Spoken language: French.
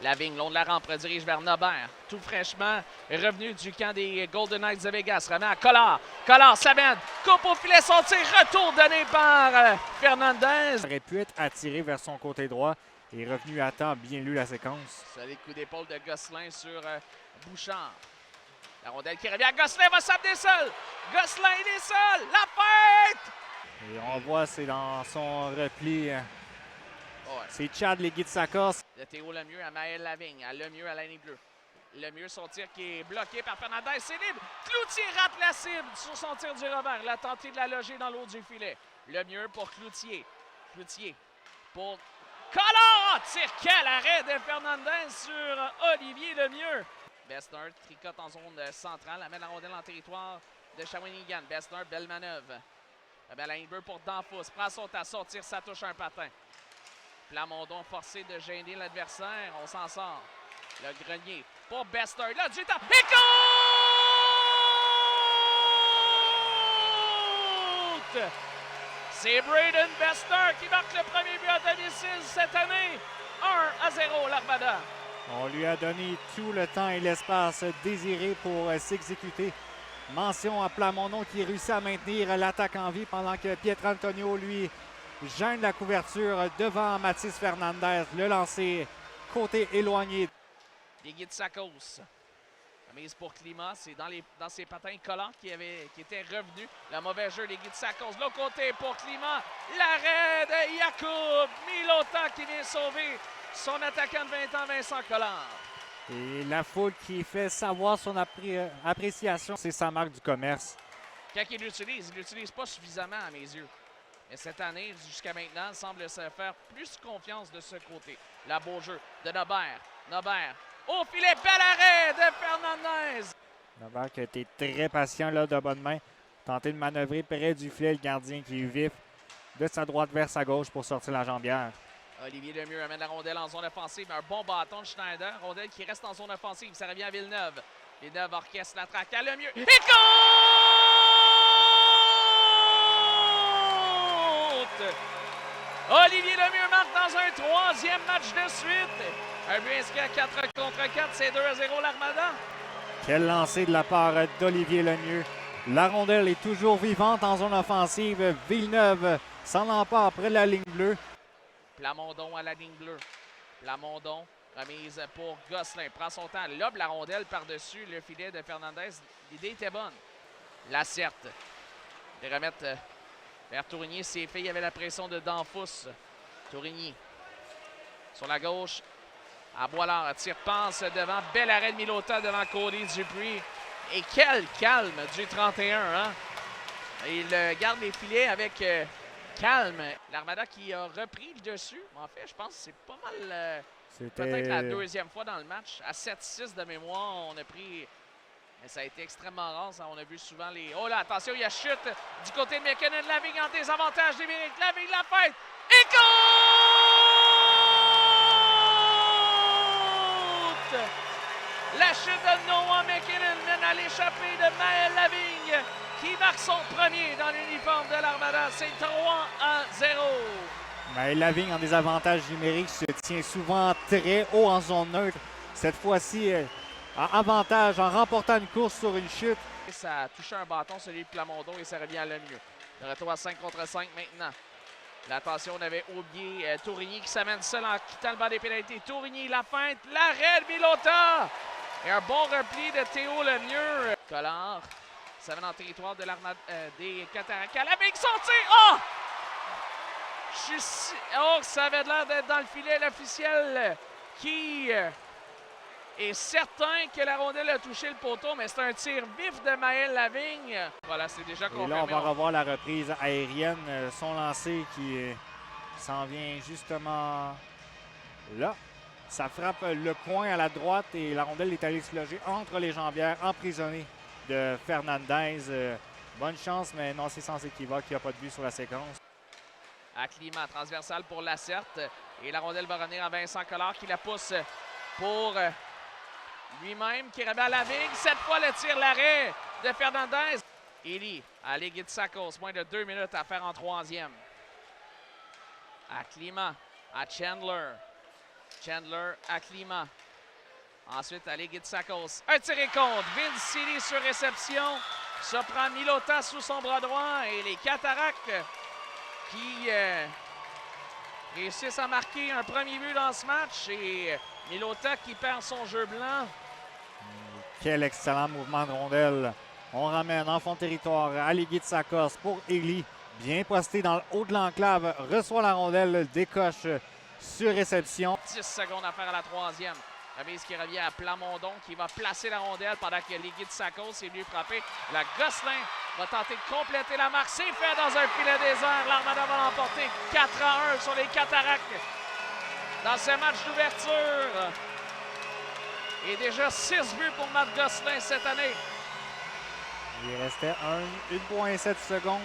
Lavigne, long de la rampe, dirige vers Nobert. Tout fraîchement revenu du camp des Golden Knights de Vegas. Remet à Collard. Collard s'amène. Coupe au filet, son tir. Retour donné par Fernandez. Il aurait pu être attiré vers son côté droit et revenu à temps. Bien lu la séquence. Solide coup d'épaule de Gosselin sur Bouchard. La rondelle qui revient. Gosselin va s'amener seul. Gosselin, il est seul. La fête! Et on voit, c'est dans son repli. Ouais. C'est Chad Legui-Tsakos. De Théo Lemieux à Maël Lavigne. À Lemieux à la ligne bleue. Lemieux, son tir qui est bloqué par Fernandez. C'est libre. Cloutier rate la cible sur son tir du revers. Il a tenté de la loger dans l'eau du filet. Lemieux pour Cloutier. Cloutier pour Collard. Tire, quel arrêt de Fernandez sur Olivier Lemieux. Besnard tricote en zone centrale. Amène la rondelle en territoire de Shawinigan. Besnard, belle manœuvre. La ligne bleue pour Danfous. Prend son temps. Sortir, ça touche un patin. Plamondon forcé de gêner l'adversaire. On s'en sort. Le grenier pour Besnard. Là, du temps. Et compte! C'est Braden Besnard qui marque le premier but à domicile cette année. 1-0 l'Armada. On lui a donné tout le temps et l'espace désiré pour s'exécuter. Mention à Plamondon qui réussit à maintenir l'attaque en vie pendant que Pietrantonio, lui, gêne la couverture devant Mathis Fernandez. Le lancer côté éloigné. Legui-Tsakos. La mise pour Climat, c'est dans ses patins collants qui étaient revenus. Le mauvais jeu, Legui-Tsakos. De l'autre côté pour Climat. L'arrêt de Yacoub Milota qui vient sauver son attaquant de 20 ans, Vincent Collard. Et la foule qui fait savoir son appréciation, c'est sa marque du commerce. Quand il l'utilise pas suffisamment à mes yeux. Mais cette année, jusqu'à maintenant, il semble se faire plus confiance de ce côté. La beau jeu de Nobert. Nobert au filet, bel arrêt de Fernandez. Nobert qui a été très patient là, de bonne main. Tenté de manœuvrer près du filet, le gardien qui est vif de sa droite vers sa gauche pour sortir la jambière. Olivier Lemieux amène la rondelle en zone offensive. Un bon bâton de Schneider. Rondelle qui reste en zone offensive. Ça revient à Villeneuve. Villeneuve orchestre la traque à Lemieux. Et compte! Olivier Lemieux marque dans un troisième match de suite. Un but inscrit à 4 contre 4. C'est 2-0 l'Armada. Quel lancer de la part d'Olivier Lemieux. La rondelle est toujours vivante en zone offensive. Villeneuve s'en empare près de la ligne bleue. Plamondon à la ligne bleue. Plamondon, remise pour Gosselin. Prend son temps, lobe la rondelle par-dessus le filet de Fernandez. L'idée était bonne. Lacerte. Les remettre vers Tourigny. C'est fait, il y avait la pression de Danfous. Tourigny. Sur la gauche, à Boilard. Tire passe devant. Bel arrêt de Milota devant Cody Dupuis. Et quel calme du 31, hein? Il garde les filets avec... calme. L'Armada qui a repris le dessus. En fait, je pense que c'est pas mal. Peut-être la deuxième fois dans le match. À 7-6 de mémoire, on a pris. Mais ça a été extrêmement rare. Ça, on a vu souvent les. Oh là, attention, il y a chute du côté de McKinnon. Lavigne en désavantage numérique. Lavigne la fête. Et compte! La chute de Noah McKinnon mène à l'échappée de Maël Lavigne, qui marque son premier dans l'uniforme de l'Armada. C'est 3-0. Maël Lavigne en désavantage numérique se tient souvent très haut en zone neutre. Cette fois-ci, en avantage en remportant une course sur une chute. Ça a touché un bâton, celui de Plamondon, et ça revient à Lemieux. Le retour à 5 contre 5 maintenant. L'attention, on avait oublié Tourigny qui s'amène seul en quittant le banc des pénalités. Tourigny, la feinte, l'arrêt de Milota. Et un bon repli de Théo Lemieux. Collard. Ça va en territoire de l'Armada des Cataractes. Lavigne sortir! Oh! Oh, ça avait l'air d'être dans le filet. L'officiel qui est certain que la rondelle a touché le poteau, mais c'est un tir vif de Maël Lavigne. Voilà, c'est déjà confirmé. Et là, on va revoir la reprise aérienne. Son lancer qui s'en vient justement là. Ça frappe le point à la droite et la rondelle est allée se loger entre les jambières, emprisonnée de Fernandez. Bonne chance, mais non, c'est sans équivoque. Il n'y a pas de but sur la séquence. À Climat, transversal pour Lacerte. Et la rondelle va revenir à Vincent Collard qui la pousse pour lui-même, qui remet à Lavigne. Cette fois, le tir, l'arrêt de Fernandez. Eli à Legui-Tsakos. Moins de 2 minutes à faire en troisième. À Climat, à Chandler. Chandler à Climat. Ensuite, à Guitsakos. Un tiré contre. Vincili sur réception. Ça prend Milota sous son bras droit. Et les Cataractes qui réussissent à marquer un premier but dans ce match. Et Milota qui perd son jeu blanc. Quel excellent mouvement de rondelle. On ramène en fond de territoire à Guitsakos pour Eli. Bien posté dans le haut de l'enclave. Reçoit la rondelle, décoche sur réception. 10 secondes à faire à la troisième. Remise qui revient à Plamondon qui va placer la rondelle pendant que Guitsakos est venu frapper. La Gosselin va tenter de compléter la marque. C'est fait dans un filet désert. L'Armada va l'emporter 4-1 sur les Cataractes dans ce match d'ouverture. Et déjà 6 buts pour Matt Gosselin cette année. Il restait 1,7 secondes